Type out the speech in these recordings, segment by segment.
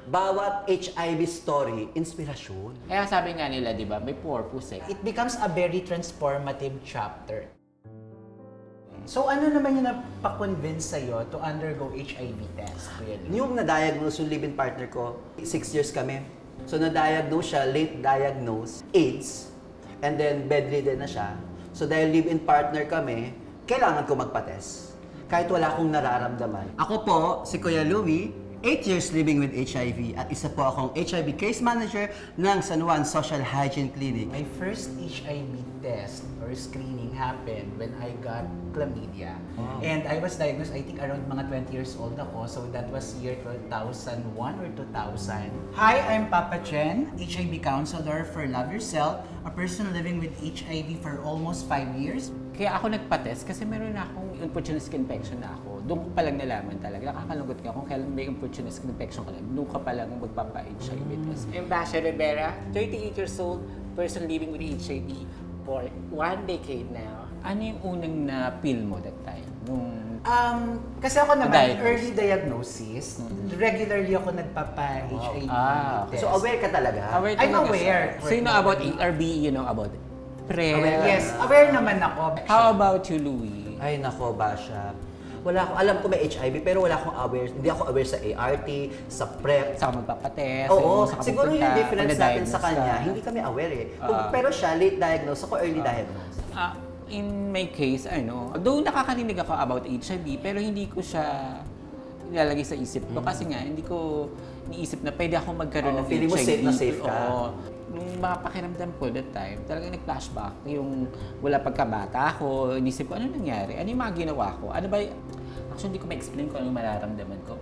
bawat HIV story, inspirasyon. Kaya sabi nga nila, di ba, may purpose eh. It becomes a very transformative chapter. So ano naman yung napakonvince sa'yo to undergo HIV test? Kuya Lee? Yung na-diagnose yung live-in partner ko, 6 years kami. So na-diagnose siya, late diagnose, AIDS, and then bedridden na siya. So dahil live-in partner kami, kailangan ko magpa-test. Kahit wala akong nararamdaman. Ako po, si Kuya Louie, 8 years living with HIV at isa po akong HIV case manager ng San Juan Social Hygiene Clinic. My first HIV test or screening happened when I got chlamydia. Wow. And I was diagnosed, I think around mga 20 years old ako. So that was year 2001 or 2000. Hi, I'm Papa Chen, HIV counselor for Love Yourself, a person living with HIV for almost 5 years. Kaya ako nagpa-test kasi meron na akong opportunistic infection na ako. Doon ko palang nalaman talaga. Nakakalungkot ka kung kailan may opportunistic infection ka lang. Doon ka palang magpapa-HIV test. I'm Basha Rivera, 38 years old, person living with HIV for 1 decade now. Ano yung unang na-feel mo that time? Kasi ako naman, Na-diagnose. early diagnosis, regularly ako nagpapa-HIV test. So aware ka talaga? Aware I'm talaga aware. siya. So you know about ARB, you know about PrEP. Yes, aware naman ako. How about you, Louie? Ay nako, Basha. Wala ako, alam ko may HIV pero wala akong aware, hindi ako aware sa ART, sa PrEP. Saan ka magpapatest? Oo, saan ka siguro pupunta, yung difference kung natin sa na-diagnose kanya, ka. hindi kami aware eh. Pero siya, late diagnosed, ako early diagnosed. In my case, though nakakarinig ako about HIV, pero hindi ko siya nilalagay sa isip ko kasi nga hindi ko iniisip na pwede ako magkaroon ng feeling mo HIV. safe na safe ka. Oo. Nung mga pakiramdam ko that time, talagang nag-flashback yung wala pagkabata ako, inisip ko ano nangyari, ano yung mga ginawa ko, ano ba, actually hindi ko ma-explain kung ano yung mararamdaman ko.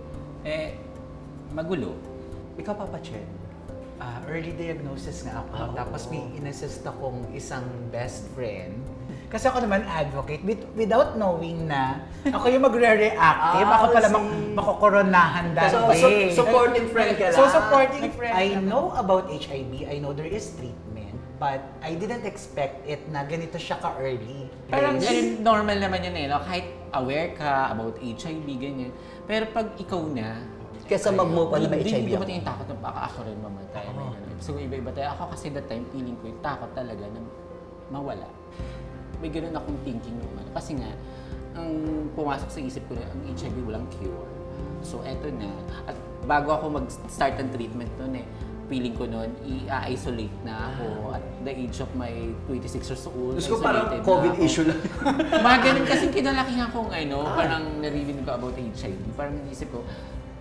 Magulo. Ikaw, Papa Chen. Early diagnosis nga ako. Tapos may inassist akong isang best friend. Kasi ako naman advocate without knowing na ako yung magre-reactive. Ako pala makokoronahan that So, day. supporting friend ka lang. So supporting friend. I know about HIV. I know there is treatment. But I didn't expect it na ganito siya ka-early. Parang Yes. normal naman yun no? Kahit aware ka about HIV, ganyan. Pero pag ikaw na, Kesa mag-move on na may HIV Hindi ako. dumating yung takot na baka ako rin mamatay. may ganun. So iba-iba tayo. Ako kasi that time, feeling ko yung takot talaga na mawala. May ganun akong thinking naman. Kasi nga, ang pumasok sa isip ko na ang HIV walang cure. So eto na. At bago ako mag-start ng treatment noon feeling ko noon, i-isolate na ako at the age of my 26 years old. Diyos ko, parang isolated na COVID ako. issue lang. Mga ganun kasing kinalakihan kong parang narinig ko about HIV. Parang naisip ko,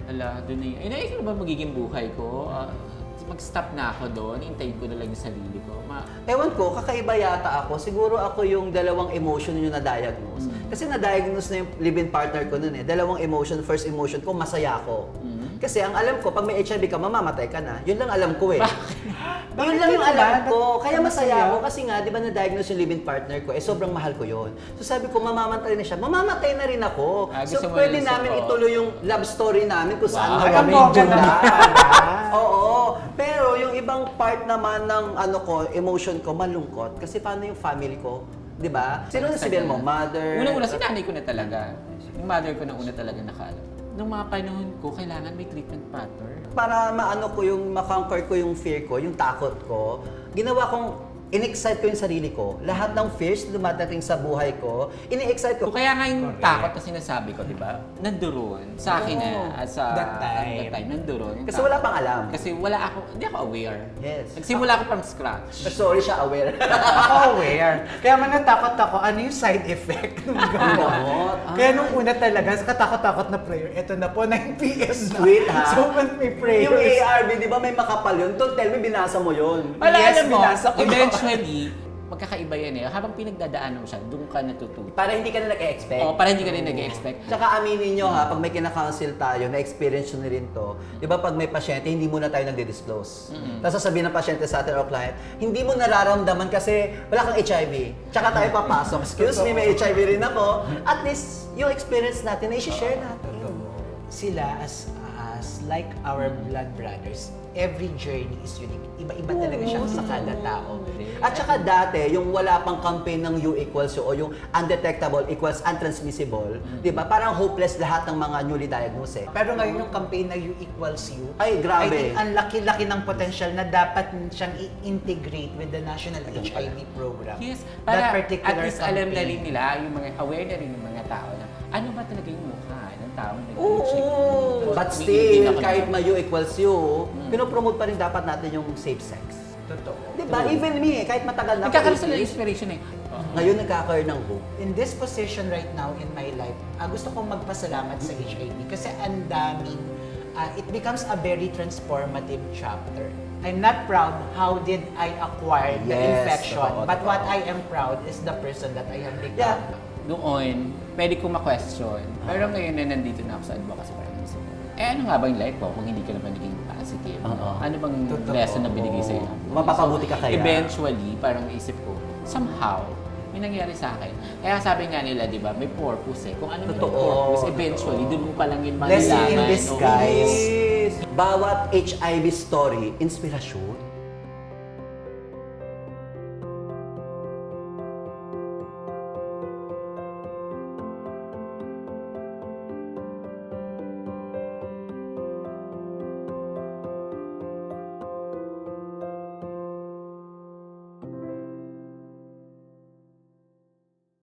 doon na yun. Ano ba magiging buhay ko? Mag-stop na ako doon, hintayin ko na lang yung sarili ko. Ewan ko, kakaiba yata ako. Siguro ako yung dalawang emotion yung na-diagnose. Kasi na-diagnose na yung live-in partner ko noon Dalawang emotion, first emotion ko, masaya ako. Kasi ang alam ko, pag may HIV ka, mamamatay ka na. Yun lang alam ko Yun lang yung alam ko. Kaya masaya ako kasi nga, di ba na-diagnose yung live-in partner ko, sobrang mahal ko yun. So sabi ko, mamamatay na siya. Mamamatay na rin ako. So gusto mo pwede rin namin oo. ituloy yung love story namin kung saan Wow. Ay, nawa ang may bongga June. na. Oo. Pero yung ibang part naman ng emotion ko, malungkot. Kasi paano yung family ko? Di ba? Sino na sabihin mo? Mother? Una-una, si nanay ko na talaga. Yung mother ko na una talaga nakaalam. Nung mga panahon ko, kailangan may treatment pattern. Para makonquer ko yung fear ko, yung takot ko, ginawa kong in-excite ko yung sarili ko. Lahat ng fears na dumadating sa buhay ko, ini-excite ko. So, kaya nga yung takot na sinasabi ko, di ba? Nandoon. Sa akin Oo. as That time. nandoon. Kasi wala pang alam. Kasi hindi ako aware. Yes. Nagsimula ako from scratch. Sorry, siya aware. Ako aware. Kaya man natakot ako, ano yung side effect nung gamot. Gamot? Kaya nung una talaga, sa katakot-takot na prayer, eto na po, 9 p.m. na. Sweet, ha? So, when may prayers. Yung ARB, di ba may makapal yun? Don't tell me, binasa mo yun. Wala, Yes, alam mo, binasa ko yun. eventually, magkakaiba yan Habang pinagdadaanan mo siya, doon ka natututo. Para hindi ka na nag-expect. Para hindi ka rin nag-expect. Tsaka aminin nyo pag may kina-counsel tayo, na-experience nyo na rin to, di ba pag may pasyente, hindi muna tayo nagdi-disclose. Tapos sasabihin ng pasyente sa atin o client, hindi mo nararamdaman kasi wala kang HIV. Tsaka tayo papasok, excuse me, may HIV rin ako. At least, yung experience natin, na i-share natin. Sila as like our blood brothers, every journey is unique. Iba-iba talaga siya sa kada tao. At saka dati, yung wala pang campaign ng U equals U o yung undetectable equals untransmissible, di ba? Parang hopeless lahat ng mga newly diagnosed eh. Pero ngayon yung campaign na U equals U, Ay, grabe. I think ang laki-laki ng potential na dapat siyang i-integrate with the National HIV program. Yes, That para particular at least alam na campaign. rin nila, yung mga aware na rin yung mga tao na ano ba talaga yung mukha ng tao na Oo. But still, kahit ma-U equals U, pinopromote pa rin dapat natin yung safe sex. Totoo. Di ba? Even me, kahit matagal na Nagkakaroon sila ng 8 years, inspiration eh. ngayon nagkakaroon ng hope. In this position right now in my life, gusto kong magpasalamat sa HIV kasi ang daming, it becomes a very transformative chapter. I'm not proud how did I acquire the Yes, infection, totoo, but what totoo. I am proud is the person that I have become. Yeah. Doon, pwede kong ma-question. Pero ngayon na nandito na ako sa advocacy, parang isip ko, ano nga ba yung life ko kung hindi ka naman naging positive? Oo. Ano bang Totoo. lesson na binigay sa'yo? Mapapabuti ka kaya? Eventually, parang isip ko, somehow, may nangyari sa akin. Kaya sabi nga nila, di ba, may purpose eh. Kung ano yung Totoo. purpose, eventually, doon mo pa lang yung Blessing in malalaman. disguise. Bawat HIV story, inspirasyon.